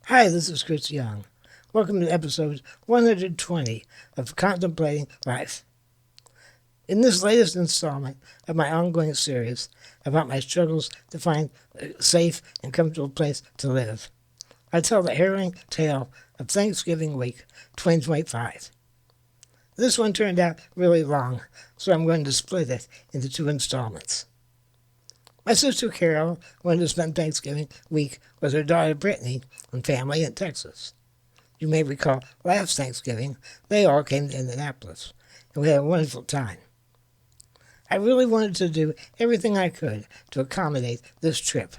Hi, this is Chris Young. Welcome to episode 120 of Contemplating Life. In this latest installment of my ongoing series about my struggles to find a safe and comfortable place to live, I tell the harrowing tale of Thanksgiving week 2025. This one turned out really long, so I'm going to split it into two installments. My sister Carol wanted to spend Thanksgiving week with her daughter Brittany and family in Texas. You may recall last Thanksgiving, they all came to Indianapolis, and we had a wonderful time. I really wanted to do everything I could to accommodate this trip.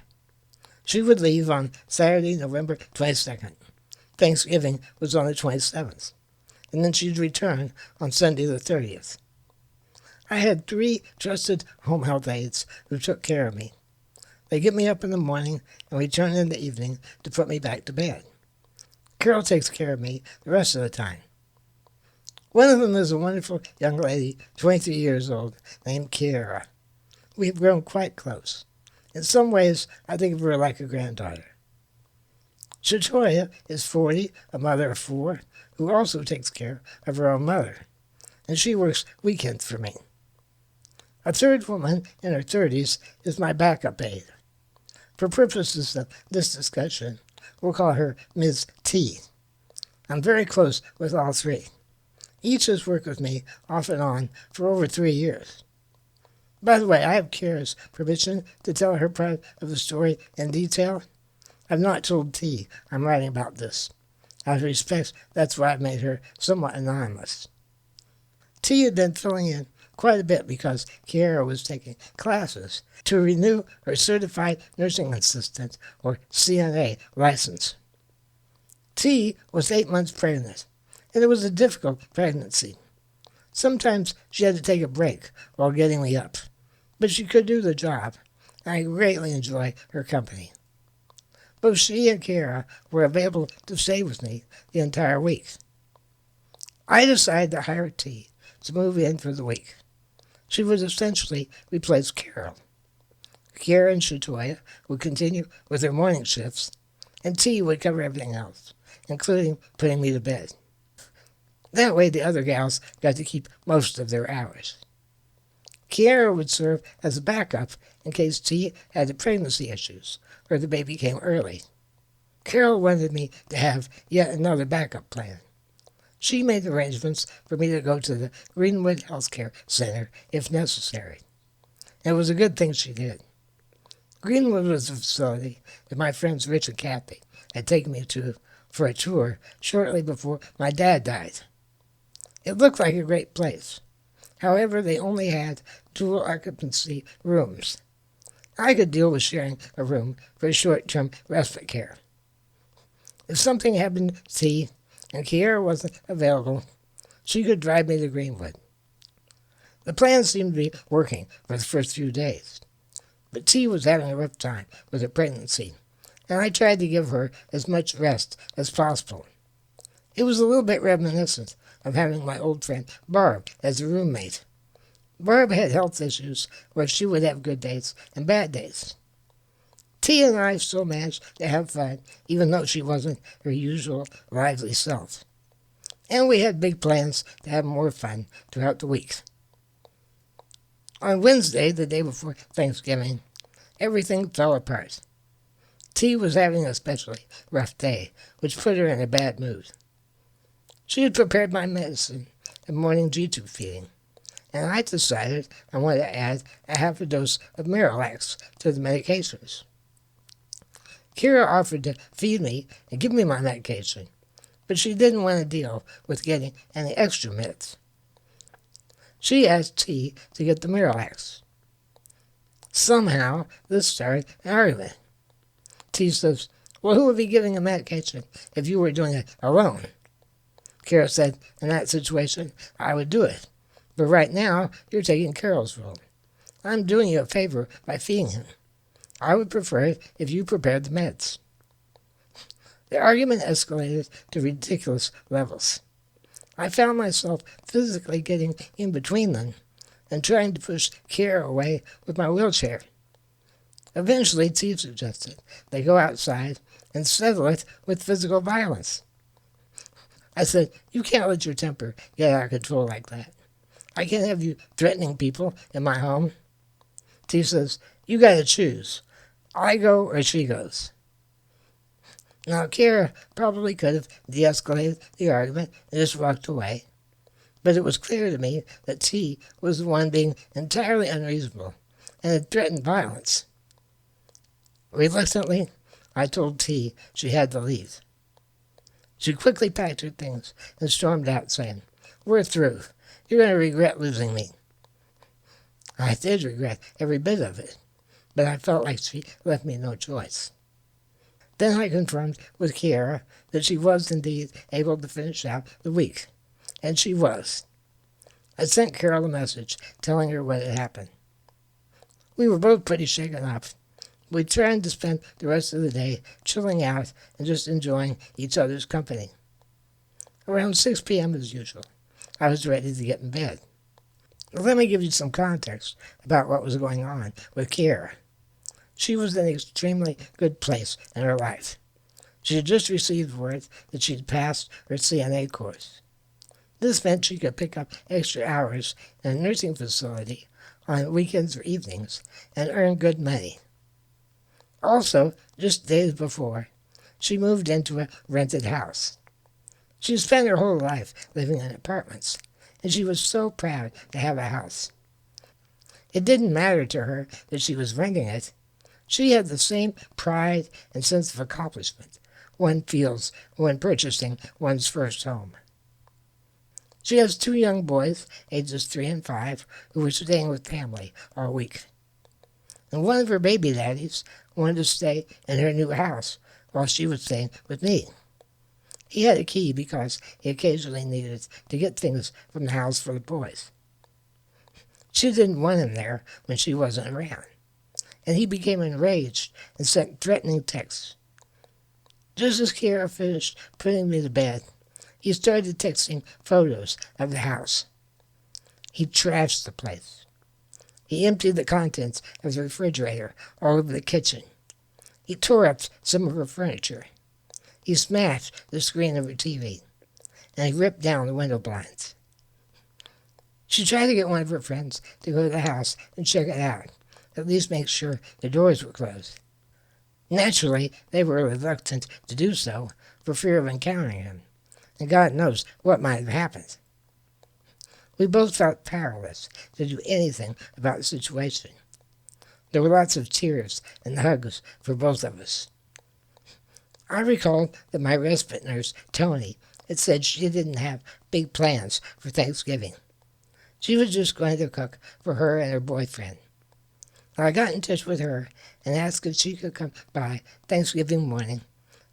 She would leave on Saturday, November 22nd. Thanksgiving was on the 27th, and then she'd return on Sunday the 30th. I had 3 trusted home health aides who took care of me. They get me up in the morning and return in the evening to put me back to bed. Carol takes care of me the rest of the time. One of them is a wonderful young lady, 23 years old, named Kiara. We've grown quite close. In some ways, I think of her like a granddaughter. Shatoya is 40, a mother of 4, who also takes care of her own mother, and she works weekends for me. A third woman in her 30s is my backup aide. For purposes of this discussion, we'll call her Ms. T. I'm very close with all 3. Each has worked with me off and on for over 3 years. By the way, I have Kira's permission to tell her part of the story in detail. I've not told T I'm writing about this. Out of respect, that's why I've made her somewhat anonymous. T had been filling in quite a bit because Kiara was taking classes to renew her Certified Nursing Assistant, or CNA, license. T was 8 months pregnant, and it was a difficult pregnancy. Sometimes she had to take a break while getting me up, but she could do the job, and I greatly enjoy her company. Both she and Kiara were available to stay with me the entire week. I decided to hire T to move in for the week. She would essentially replace Carol. Kiara and Shatoya would continue with their morning shifts, and T would cover everything else, including putting me to bed. That way the other gals got to keep most of their hours. Kiara would serve as a backup in case T had pregnancy issues or the baby came early. Carol wanted me to have yet another backup plan. She made arrangements for me to go to the Greenwood Healthcare Center if necessary. It was a good thing she did. Greenwood was a facility that my friends Rich and Kathy had taken me to for a tour shortly before my dad died. It looked like a great place. However, they only had dual occupancy rooms. I could deal with sharing a room for short-term respite care. If something happened to T and Kiara wasn't available, she could drive me to Greenwood. The plan seemed to be working for the first few days, but T was having a rough time with her pregnancy, and I tried to give her as much rest as possible. It was a little bit reminiscent of having my old friend Barb as a roommate. Barb had health issues where she would have good days and bad days. T and I still managed to have fun, even though she wasn't her usual lively self. And we had big plans to have more fun throughout the week. On Wednesday, the day before Thanksgiving, everything fell apart. T was having an especially rough day, which put her in a bad mood. She had prepared my medicine and morning G-tube feeding, and I decided I wanted to add a half a dose of MiraLAX to the medications. Kira offered to feed me and give me my medication, but she didn't want to deal with getting any extra meds. She asked T to get the MiraLAX. Somehow, this started an argument. T says, "Well, who would be giving a medication if you were doing it alone?" Kira said, "In that situation, I would do it. But right now, you're taking Carol's role. I'm doing you a favor by feeding him. I would prefer it if you prepared the meds." The argument escalated to ridiculous levels. I found myself physically getting in between them and trying to push Kira away with my wheelchair. Eventually, T suggested they go outside and settle it with physical violence. I said, "You can't let your temper get out of control like that. I can't have you threatening people in my home." T says, "You gotta choose. I go or she goes." Now, Kara probably could have de-escalated the argument and just walked away, but it was clear to me that T was the one being entirely unreasonable and had threatened violence. Reluctantly, I told T she had to leave. She quickly packed her things and stormed out, saying, "We're through. You're going to regret losing me." I did regret every bit of it, but I felt like she left me no choice. Then I confirmed with Kiara that she was indeed able to finish out the week, and she was. I sent Carol a message telling her what had happened. We were both pretty shaken up. We tried to spend the rest of the day chilling out and just enjoying each other's company. Around 6 p.m. as usual, I was ready to get in bed. Let me give you some context about what was going on with Kiara. She was in an extremely good place in her life. She had just received word that she'd passed her CNA course. This meant she could pick up extra hours in a nursing facility on weekends or evenings and earn good money. Also, just days before, she moved into a rented house. She spent her whole life living in apartments, and she was so proud to have a house. It didn't matter to her that she was renting it. She had the same pride and sense of accomplishment one feels when purchasing one's first home. She has 2 young boys, ages 3 and 5, who were staying with family all week. And one of her baby daddies wanted to stay in her new house while she was staying with me. He had a key because he occasionally needed to get things from the house for the boys. She didn't want him there when she wasn't around, and he became enraged and sent threatening texts. Just as Kara finished putting me to bed, he started texting photos of the house. He trashed the place. He emptied the contents of the refrigerator all over the kitchen. He tore up some of her furniture. He smashed the screen of her TV, and he ripped down the window blinds. She tried to get one of her friends to go to the house and check it out, at least make sure the doors were closed. Naturally, they were reluctant to do so for fear of encountering him, and God knows what might have happened. We both felt powerless to do anything about the situation. There were lots of tears and hugs for both of us. I recalled that my respite nurse, Tony, had said she didn't have big plans for Thanksgiving. She was just going to cook for her and her boyfriend. I got in touch with her and asked if she could come by Thanksgiving morning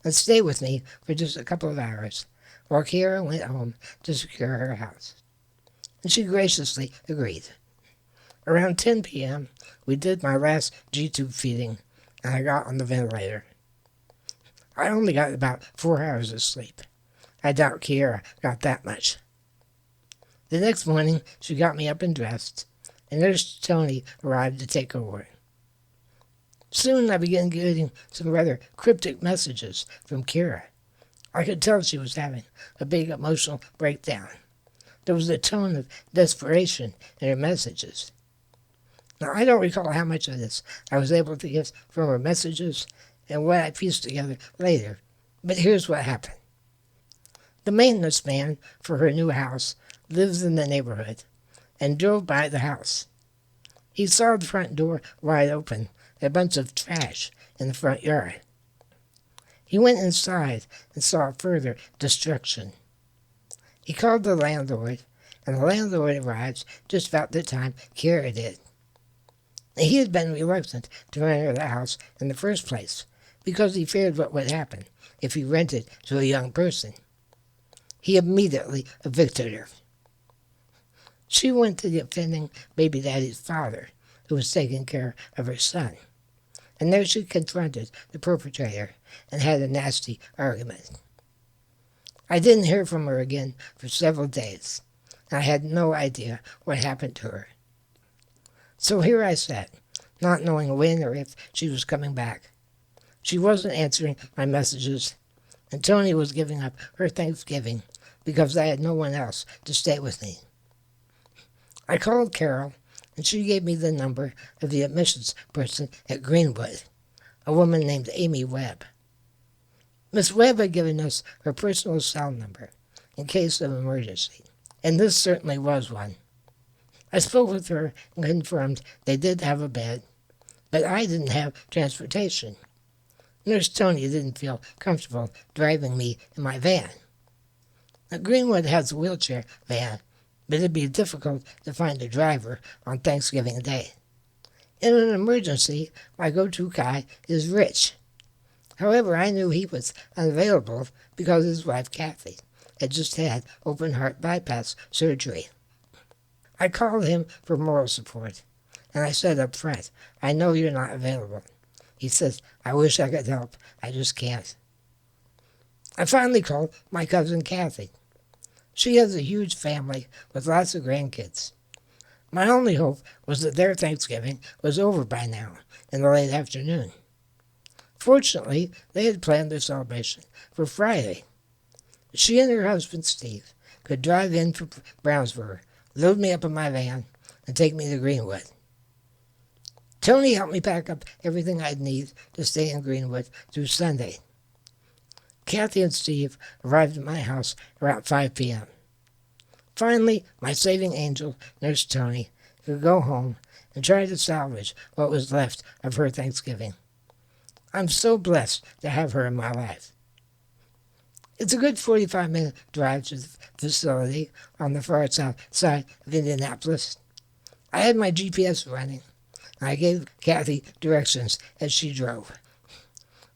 and stay with me for just a couple of hours while Kara went home to secure her house. And she graciously agreed. Around 10 p.m., we did my last G-tube feeding, and I got on the ventilator. I only got about 4 hours of sleep. I doubt Kiara got that much. The next morning, she got me up and dressed, and Nurse Tony arrived to take over. Soon I began getting some rather cryptic messages from Kiara. I could tell she was having a big emotional breakdown. There was a tone of desperation in her messages. Now, I don't recall how much of this I was able to get from her messages and what I pieced together later, but here's what happened. The maintenance man for her new house lives in the neighborhood and drove by the house. He saw the front door wide open, a bunch of trash in the front yard. He went inside and saw further destruction. He called the landlord, and the landlord arrived just about the time Kara did. He had been reluctant to rent her the house in the first place because he feared what would happen if he rented to a young person. He immediately evicted her. She went to the offending baby daddy's father, who was taking care of her son, and there she confronted the perpetrator and had a nasty argument. I didn't hear from her again for several days, and I had no idea what happened to her. So here I sat, not knowing when or if she was coming back. She wasn't answering my messages, and Tony was giving up her Thanksgiving because I had no one else to stay with me. I called Carol, and she gave me the number of the admissions person at Greenwood, a woman named Amy Webb. Miss Webb had given us her personal cell number in case of emergency, and this certainly was one. I spoke with her and confirmed they did have a bed, but I didn't have transportation. Nurse Tony didn't feel comfortable driving me in my van. Now, Greenwood has a wheelchair van, but it'd be difficult to find a driver on Thanksgiving Day. In an emergency, my go-to guy is Rich. However, I knew he was unavailable because his wife, Kathy, had just had open-heart bypass surgery. I called him for moral support, and I said up front, I know you're not available. He says, I wish I could help. I just can't. I finally called my cousin Kathy. She has a huge family with lots of grandkids. My only hope was that their Thanksgiving was over by now, in the late afternoon. Fortunately, they had planned their celebration for Friday. She and her husband, Steve, could drive in from Brownsburg, load me up in my van, and take me to Greenwood. Tony helped me pack up everything I'd need to stay in Greenwood through Sunday. Kathy and Steve arrived at my house around 5 p.m. Finally, my saving angel, Nurse Tony, could go home and try to salvage what was left of her Thanksgiving. I'm so blessed to have her in my life. It's a good 45-minute drive to the facility on the far south side of Indianapolis. I had my GPS running, and I gave Kathy directions as she drove.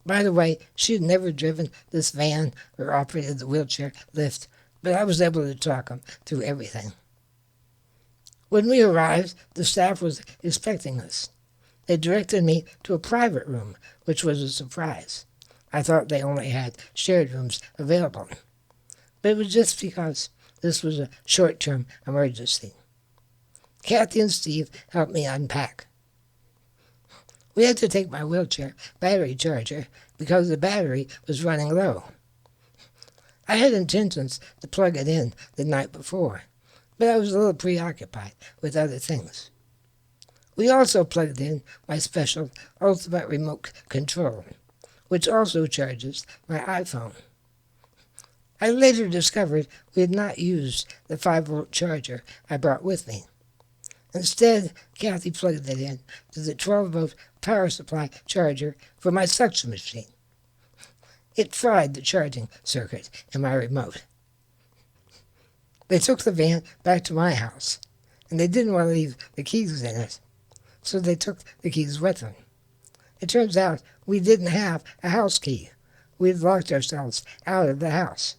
By the way, she had never driven this van or operated the wheelchair lift, but I was able to talk them through everything. When we arrived, the staff was expecting us. They directed me to a private room, which was a surprise. I thought they only had shared rooms available. But it was just because this was a short-term emergency. Kathy and Steve helped me unpack. We had to take my wheelchair battery charger because the battery was running low. I had intentions to plug it in the night before, but I was a little preoccupied with other things. We also plugged in my special ultimate remote control, which also charges my iPhone. I later discovered we had not used the 5-volt charger I brought with me. Instead, Kathy plugged it in to the 12-volt power supply charger for my suction machine. It fried the charging circuit in my remote. They took the van back to my house, and they didn't want to leave the keys in it, so they took the keys with them. It turns out we didn't have a house key. We had locked ourselves out of the house.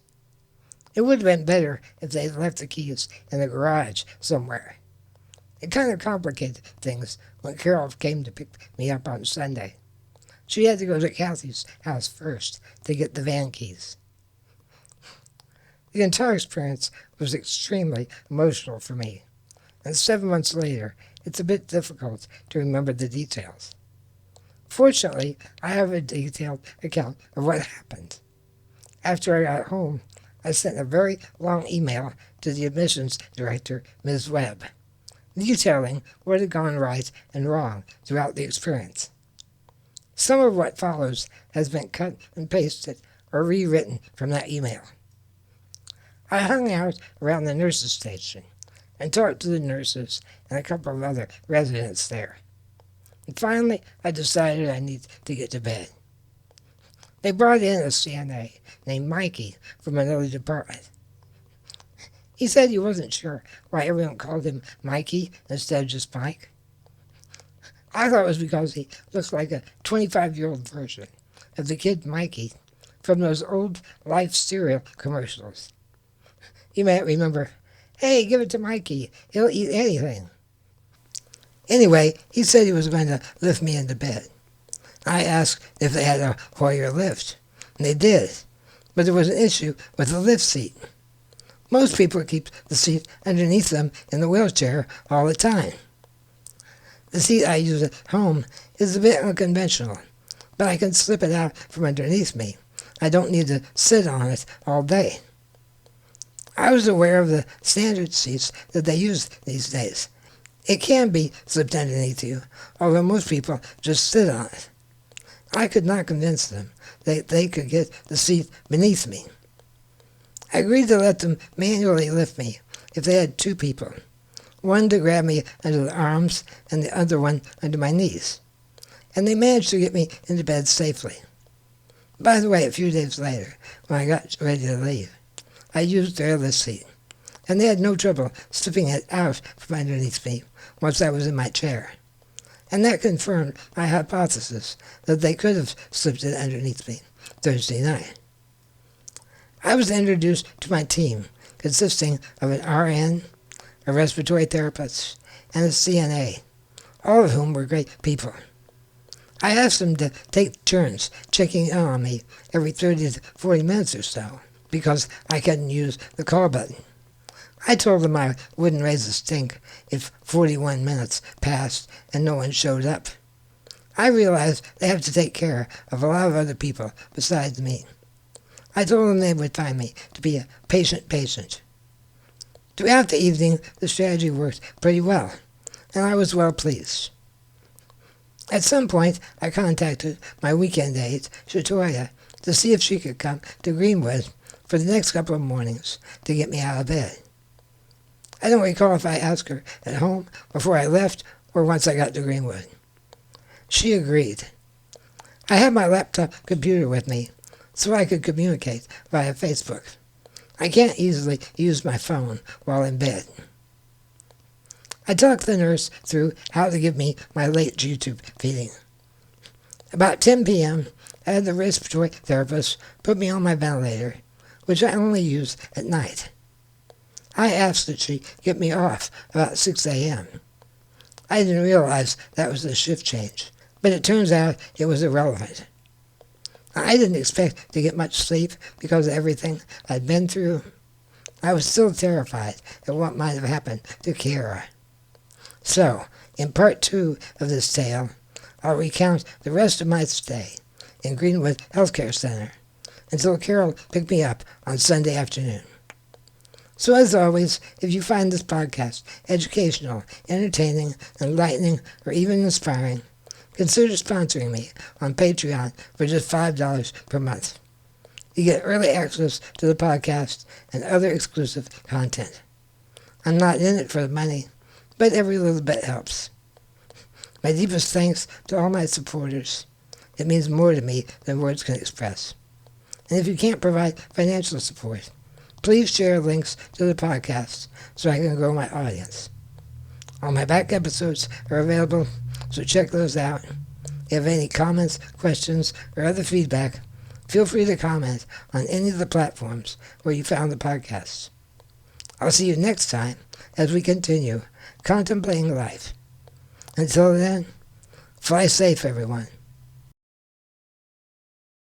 It would have been better if they had left the keys in the garage somewhere. It kind of complicated things when Carol came to pick me up on Sunday. She had to go to Kathy's house first to get the van keys. The entire experience was extremely emotional for me, and 7 months later, it's a bit difficult to remember the details. Fortunately, I have a detailed account of what happened. After I got home, I sent a very long email to the admissions director, Ms. Webb, detailing what had gone right and wrong throughout the experience. Some of what follows has been cut and pasted or rewritten from that email. I hung out around the nurses' station and talked to the nurses and a couple of other residents there. And finally, I decided I needed to get to bed. They brought in a CNA named Mikey from another department. He said he wasn't sure why everyone called him Mikey instead of just Mike. I thought it was because he looked like a 25-year-old version of the kid Mikey from those old Life cereal commercials. You might remember, hey, give it to Mikey, he'll eat anything. Anyway, he said he was going to lift me into bed. I asked if they had a Hoyer lift, and they did, but there was an issue with the lift seat. Most people keep the seat underneath them in the wheelchair all the time. The seat I use at home is a bit unconventional, but I can slip it out from underneath me. I don't need to sit on it all day. I was aware of the standard seats that they use these days. It can be slipped underneath you, although most people just sit on it. I could not convince them that they could get the seat beneath me. I agreed to let them manually lift me if they had two people, one to grab me under the arms and the other one under my knees, and they managed to get me into bed safely. By the way, a few days later, when I got ready to leave, I used their lift seat, and they had no trouble slipping it out from underneath me once I was in my chair. And that confirmed my hypothesis that they could have slipped it underneath me Thursday night. I was introduced to my team, consisting of an RN, a respiratory therapist, and a CNA, all of whom were great people. I asked them to take turns checking in on me every 30 to 40 minutes or so, because I couldn't use the call button. I told them I wouldn't raise a stink if 41 minutes passed and no one showed up. I realized they have to take care of a lot of other people besides me. I told them they would find me to be a patient. Throughout the evening, the strategy worked pretty well, and I was well pleased. At some point, I contacted my weekend aide, Shatoya, to see if she could come to Greenwood for the next couple of mornings to get me out of bed. I don't recall if I asked her at home before I left or once I got to Greenwood. She agreed. I had my laptop computer with me, so I could communicate via Facebook. I can't easily use my phone while in bed. I talked the nurse through how to give me my late YouTube feeding. About 10 p.m., I had the respiratory therapist put me on my ventilator, which I only use at night. I asked that she get me off about 6 a.m. I didn't realize that was a shift change, but it turns out it was irrelevant. I didn't expect to get much sleep because of everything I'd been through. I was still terrified at what might have happened to Kara. So, in part 2 of this tale, I'll recount the rest of my stay in Greenwood Healthcare Center until Carol picked me up on Sunday afternoon. So as always, if you find this podcast educational, entertaining, enlightening, or even inspiring, consider sponsoring me on Patreon for just $5 per month. You get early access to the podcast and other exclusive content. I'm not in it for the money, but every little bit helps. My deepest thanks to all my supporters. It means more to me than words can express. And if you can't provide financial support, please share links to the podcast so I can grow my audience. All my back episodes are available, so check those out. If you have any comments, questions, or other feedback, feel free to comment on any of the platforms where you found the podcast. I'll see you next time as we continue contemplating life. Until then, fly safe, everyone.